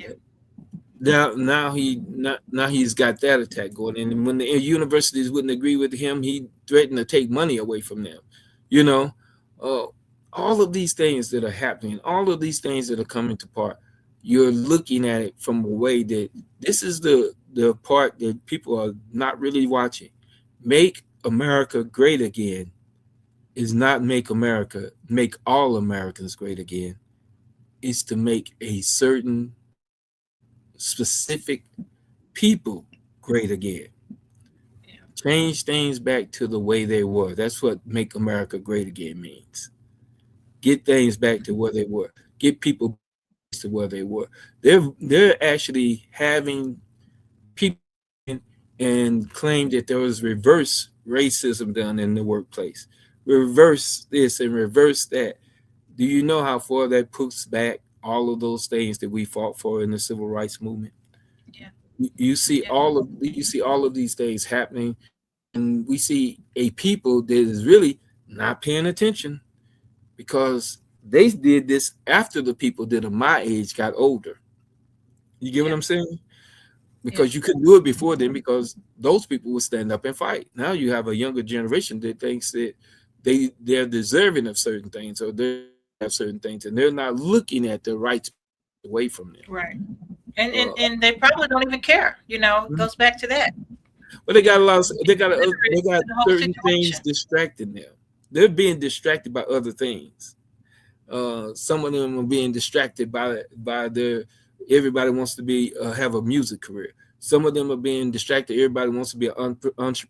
Yeah. now he's got that attack going, and when the universities wouldn't agree with him, he threatened to take money away from them. You know, uh, all of these things that are happening, all of these things that are coming to part, you're looking at it from a way that this is the part that people are not really watching. Make America great again is not make all Americans great again. It's to make a certain specific people great again. Yeah. Change things back to the way they were. That's what make America great again means. Get things back to where they were. Get people to where they were. They're actually having people and claim that there was reverse racism done in the workplace. Reverse this and reverse that. Do you know how far that puts back all of those things that we fought for in the civil rights movement? Yeah. You see Yeah. all of these things happening, and we see a people that is really not paying attention because they did this after the people that are my age got older. You get what Yeah. I'm saying? Yeah. because you couldn't do it before then because those people would stand up and fight. Now you have a younger generation that thinks that they're deserving of certain things or they have certain things and they're not looking at the rights away from them. Right. And, Uh, they probably don't even care. It goes back to that. but they got a lot of they Illiterate got to the whole certain things situation. distracting them. They're being distracted by other things. Some of them are being distracted by their everybody wants to be have a music career. Some of them are being distracted. Everybody wants to be an entrepreneur.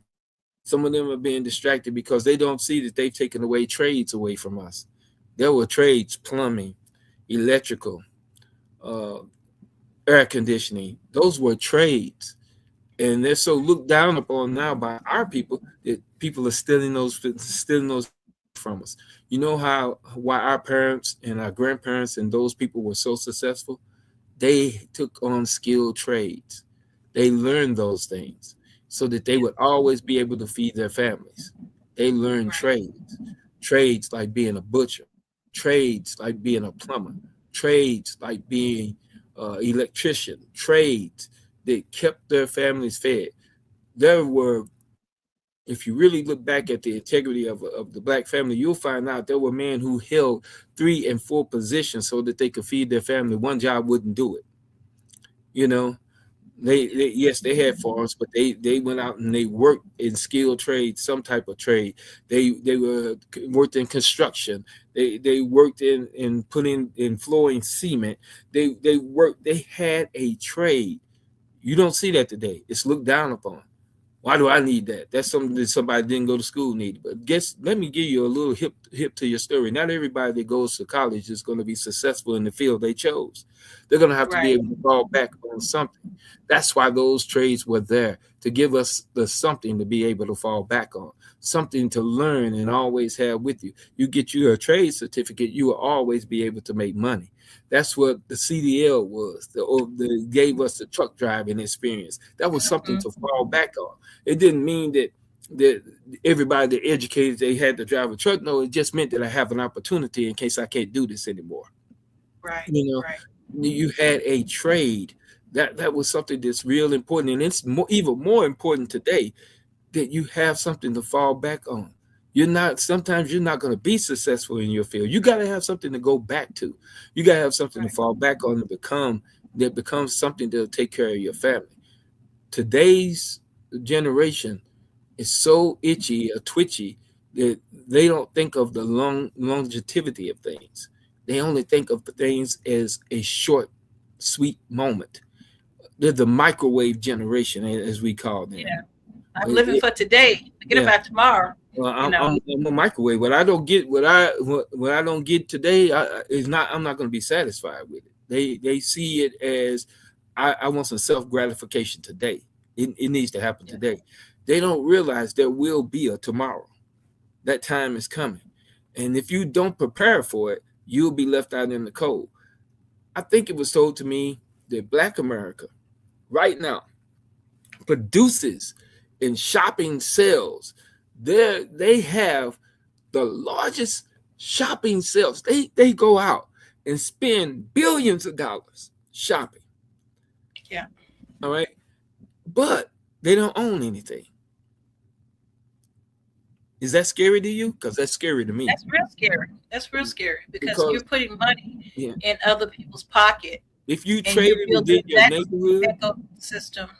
Some of them are being distracted because they don't see that they've taken away trades away from us. There were trades, plumbing, electrical, uh, air conditioning. Those were trades, and they're so looked down upon now by our people that people are stealing those from us. You know how why our parents and our grandparents and those people were so successful? They took on skilled trades. They learned those things so that they Yeah. would always be able to feed their families. They learned Right. trades like being a butcher, trades like being a plumber, trades like being electrician, trades that kept their families fed. There were, if you really look back at the integrity of the black family, you'll find out there were men who held 3 and 4 positions so that they could feed their family. One job wouldn't do it. You know, they yes they had farms, but they went out and they worked in skilled trade, some type of trade. They were worked in construction. They worked in putting in flooring cement. They worked. They had a trade. You don't see that today. It's looked down upon. Why do I need that? That's something that somebody didn't go to school needed. But let me give you a little hip to your story. Not everybody that goes to college is going to be successful in the field they chose. They're going to have to be Right. able to fall back on something. That's why those trades were there to give us the something to be able to fall back on, something to learn and always have with you. You get you a trade certificate, you will always be able to make money. That's what the CDL was. The gave us the truck driving experience. That was something Mhm. to fall back on. It didn't mean that everybody that educated they had to drive a truck. No, it just meant that I have an opportunity in case I can't do this anymore. Right. You know, Right. you had a trade. That was something that's real important, and it's even more important today that you have something to fall back on. Sometimes you're not going to be successful in your field. You got to have something to go back to. You got to have something to Right. fall back on that becomes something that'll take care of your family. Today's generation is so itchy or twitchy that they don't think of the longevity of things. They only think of things as a short, sweet moment. They're the microwave generation, as we call them. Yeah. I'm living It- for today. Forget yeah, about tomorrow. well, You know. I'm a microwave. What I don't get, what I don't get today, is not. I'm not going to be satisfied with it. They see it as I want some self gratification today. It needs to happen Yeah. today. They don't realize there will be a tomorrow. That time is coming, and if you don't prepare for it, you'll be left out in the cold. I think it was told to me that Black America right now produces in shopping sales. They have the largest shopping sales. They go out and spend billions of dollars shopping. Yeah. All right. But they don't own anything. Is that scary to you? Because that's scary to me. That's real scary. That's real scary because Because you're putting money yeah, in other people's pocket if you and you're traded within building your that neighborhood, ecosystem right?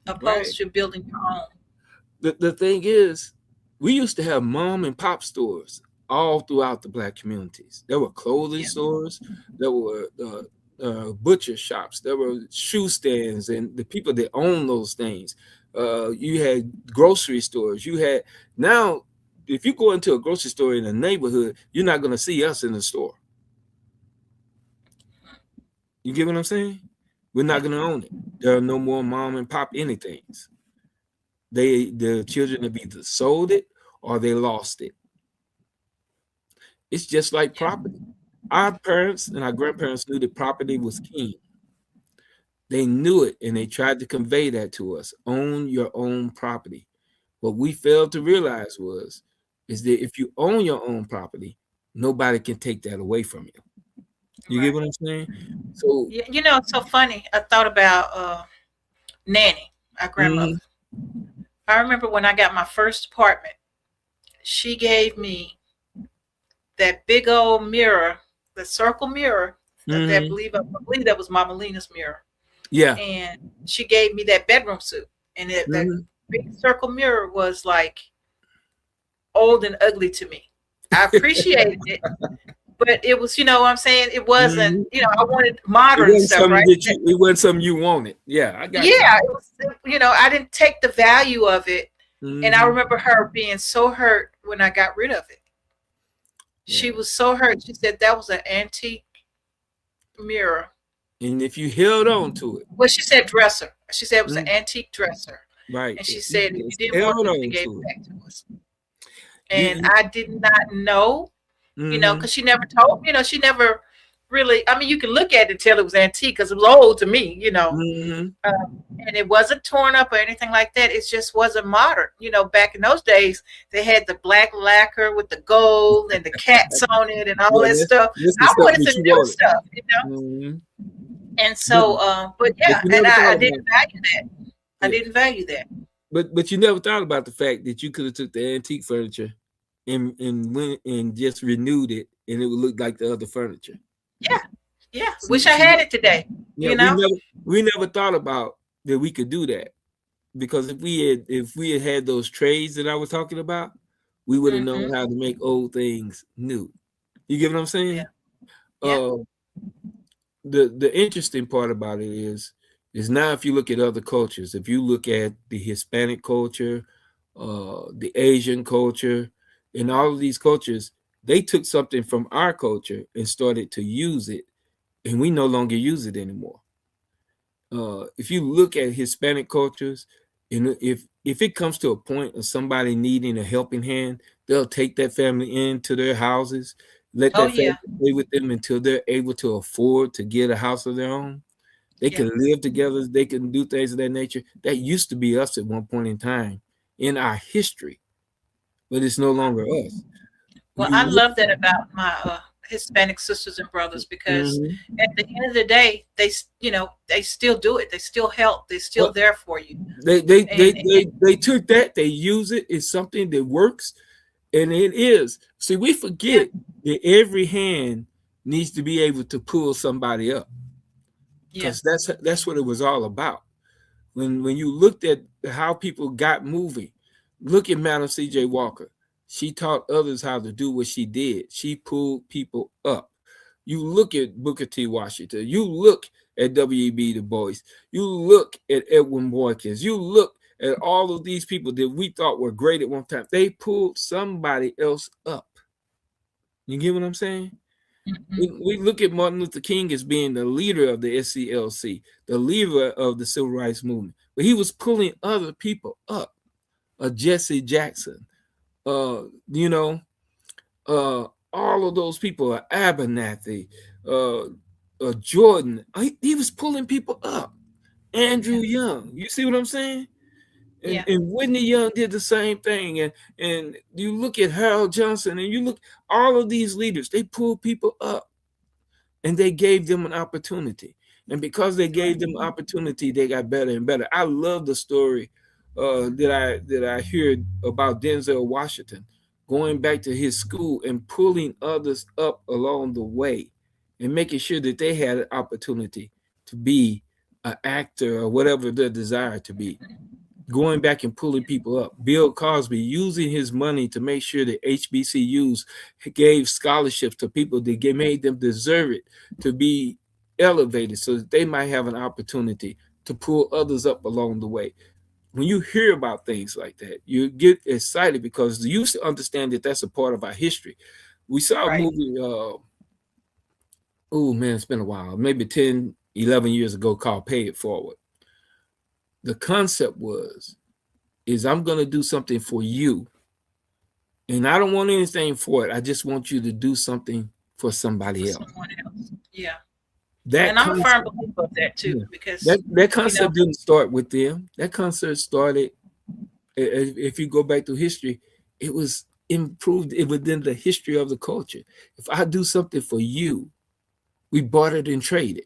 opposed to building your own. The thing is, we used to have mom and pop stores all throughout the Black communities. There were clothing Yeah. stores, there were butcher shops, there were shoe stands, and the people that own those things. You had grocery stores. You had now, if you go into a grocery store in a neighborhood, you're not going to see us in the store. You get what I'm saying? We're not Yeah. going to own it. There are no more mom and pop anythings. The children have either sold it or they lost it. It's just like Yeah. property. Our parents and our grandparents knew that property was king. They knew it and they tried to convey that to us. Own your own property. What we failed to realize is that if you own your own property, nobody can take that away from you. You get Right. what I'm saying? So Yeah. It's so funny. I thought about nanny, our grandmother. I remember when I got my first apartment, she gave me that big old mirror, the circle mirror. That I believe that was Mama Lena's mirror. Yeah. And she gave me that bedroom suit. And that big circle mirror was like old and ugly to me. I appreciated it, but it was, you know what I'm saying? It wasn't, you know, I wanted modern stuff, right? It wasn't something you wanted. Yeah, I got you. Yeah, it was, you know, I didn't take the value of it. And I remember her being so hurt when I got rid of it. She was so hurt. She said that was an antique mirror. And if you held on to it. Well, she said dresser. She said it was an antique dresser. Right. And she said if you didn't want it, she gave it back to us. And I did not know, you know, because she never told, you know, she never really, I mean, you can look at it and tell it was antique because it was old to me, you know. And it wasn't torn up or anything like that. It just wasn't modern. You know, back in those days, they had the black lacquer with the gold and the cats on it and all that stuff. I wanted some new stuff, you know. And so, but yeah, and I didn't value that. I didn't value that. But you never thought about the fact that you could have took the antique furniture and went and just renewed it, and it would look like the other furniture. Yeah. Wish I had it today. Yeah, you know, we never thought about that we could do that, because if we had those trays that I was talking about, we would have known how to make old things new. You get what I'm saying? Yeah. The interesting part about it is now if you look at other cultures, if you look at the Hispanic culture, the Asian culture, and all of these cultures, they took something from our culture and started to use it, and we no longer use it anymore. If you look at Hispanic cultures, and if it comes to a point of somebody needing a helping hand, they'll take that family into their houses, let that family stay with them until they're able to afford to get a house of their own. They can live together. They can do things of that nature. That used to be us at one point in time in our history, but it's no longer us. Well, I love that about my Hispanic sisters and brothers, because at the end of the day, they still do it. They still help. They're still there for you. They took that. They use it. It's something that works, and it is. See, we forget that every hand needs to be able to pull somebody up, because that's what it was all about. When you looked at how people got moving, look at Madam C.J. Walker. She taught others how to do what she did. She pulled people up. You look at Booker T. Washington. You look at W.E.B. Du Bois. You look at Edwin Boykins. You look at all of these people that we thought were great at one time. They pulled somebody else up. You get what I'm saying? We look at Martin Luther King as being the leader of the SCLC, the leader of the Civil Rights Movement. But he was pulling other people up. Jesse Jackson. All of those people, Abernathy, Jordan, he was pulling people up. Andrew Young, you see what I'm saying? And Whitney Young did the same thing. And you look at Harold Johnson, and you look, all of these leaders, they pulled people up, and they gave them an opportunity. And because they gave them an opportunity, they got better and better. I love the story that I heard about Denzel Washington going back to his school and pulling others up along the way and making sure that they had an opportunity to be an actor or whatever their desire to be. Going back and pulling people up. Bill Cosby using his money to make sure that HBCUs gave scholarships to people that made them deserve it to be elevated, so that they might have an opportunity to pull others up along the way. When you hear about things like that, you get excited, because you used to understand that that's a part of our history. We saw a movie, it's been a while, maybe 10, 11 years ago, called Pay It Forward. The concept is I'm going to do something for you, and I don't want anything for it. I just want you to do something for somebody else. Someone else. Yeah. And I'm a firm believer of that too, because that concept didn't start with them. That concept started, if you go back to history, it was improved within the history of the culture. If I do something for you, we bartered and traded.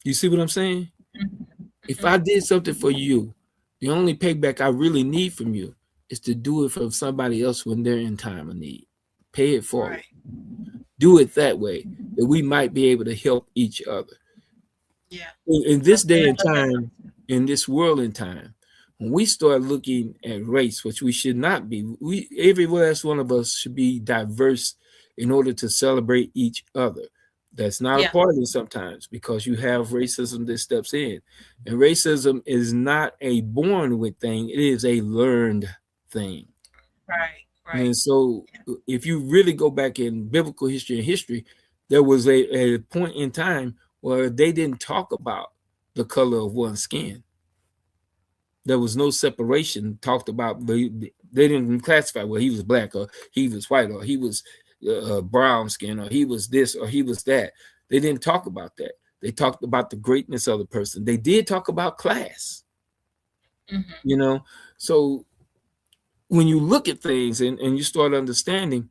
You see what I'm saying? If I did something for you, the only payback I really need from you is to do it for somebody else when they're in time of need. Pay it forward. Right. Do it that way, that we might be able to help each other. Yeah. In this Okay, day I and love that. time, in this world and time, when we start looking at race, which we should not be, every last one of us should be diverse in order to celebrate each other. That's not a Yeah. party sometimes because you have racism that steps in. And racism is not a born with thing, it is a learned thing. Right. Right. And so if you really go back in biblical history, there was a point in time where they didn't talk about the color of one's skin. There was no separation talked about. They didn't classify, well, he was black or he was white or he was brown skin or he was this or he was that. They didn't talk about that. They talked about the greatness of the person. They did talk about class, Mm-hmm. So when you look at things and you start understanding,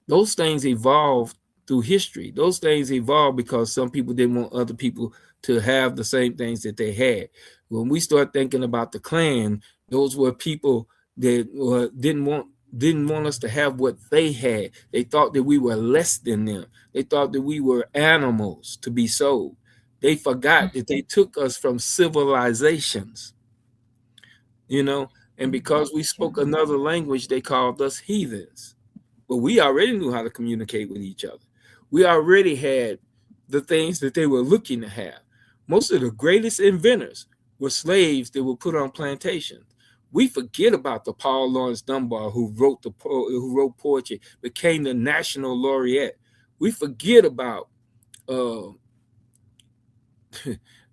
those things evolved through history. Those things evolved because some people didn't want other people to have the same things that they had. When we start thinking about the Klan, those were people that didn't want us to have what they had. They thought that we were less than them. They thought that we were animals to be sold. They forgot that they took us from civilizations, and because we spoke another language, they called us heathens. But we already knew how to communicate with each other. We already had the things that they were looking to have. Most of the greatest inventors were slaves that were put on plantations. We forget about the Paul Laurence Dunbar who wrote poetry, became the national laureate. We forget about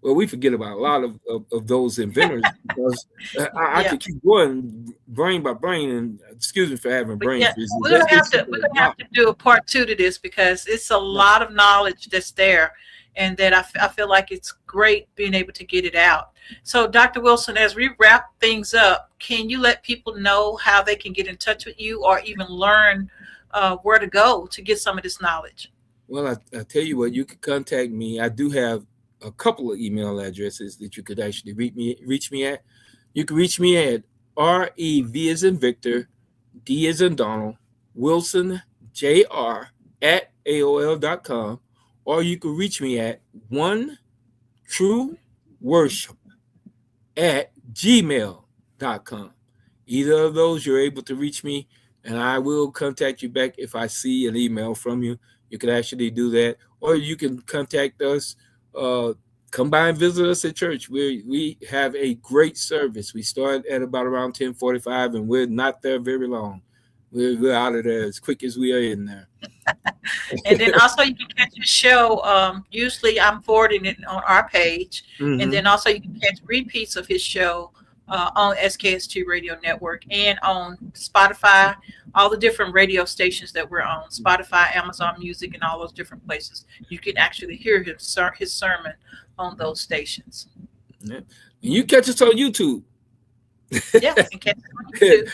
we forget about a lot of those inventors because I Yeah. could keep going brain by brain, and excuse me for having But brain yeah, freeze. we're That's gonna have just to we're gonna have to do a part two to this because it's a lot of knowledge that's there, and that I feel like it's great being able to get it out. So, Dr. Wilson, as we wrap things up, can you let people know how they can get in touch with you or even learn where to go to get some of this knowledge? Well, I tell you what, you could contact me. I do have a couple of email addresses that you could actually reach me at. You can reach me at REV as in Victor, D as in Donald, Wilson JR at AOL.com, or you can reach me at one true worship at gmail.com. Either of those, you're able to reach me, and I will contact you back if I see an email from you. You can actually do that, or you can contact us. Come by and visit us at church. We have a great service. We start at about around 10:45, and we're not there very long. We're out of there as quick as we are in there. And then also you can catch his show. Usually I'm forwarding it on our page. And then also you can catch repeats of his show on SKST Radio Network and on Spotify, all the different radio stations that we're on, Spotify, Amazon Music, and all those different places. You can actually hear his sermon on those stations. Yeah. And you catch us on YouTube. Yeah, you can catch him on YouTube.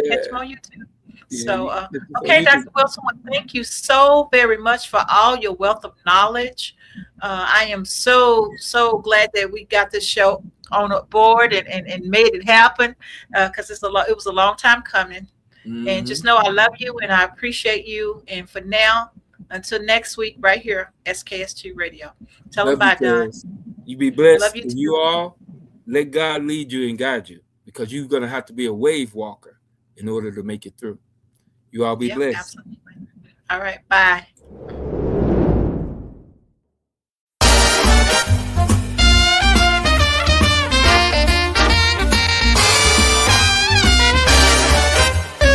Catch him on YouTube. So, okay, Dr. Wilson, well, thank you so very much for all your wealth of knowledge. I am so glad that we got this show on a board and made it happen because it was a long time coming. And just know I love you and I appreciate you. And for now, until next week, right here, SKST Radio. Tell them bye, Don. You be blessed. Love you and too. You all let God lead you and guide you because you're going to have to be a wave walker in order to make it through. You all be blessed. Absolutely. All right. Bye.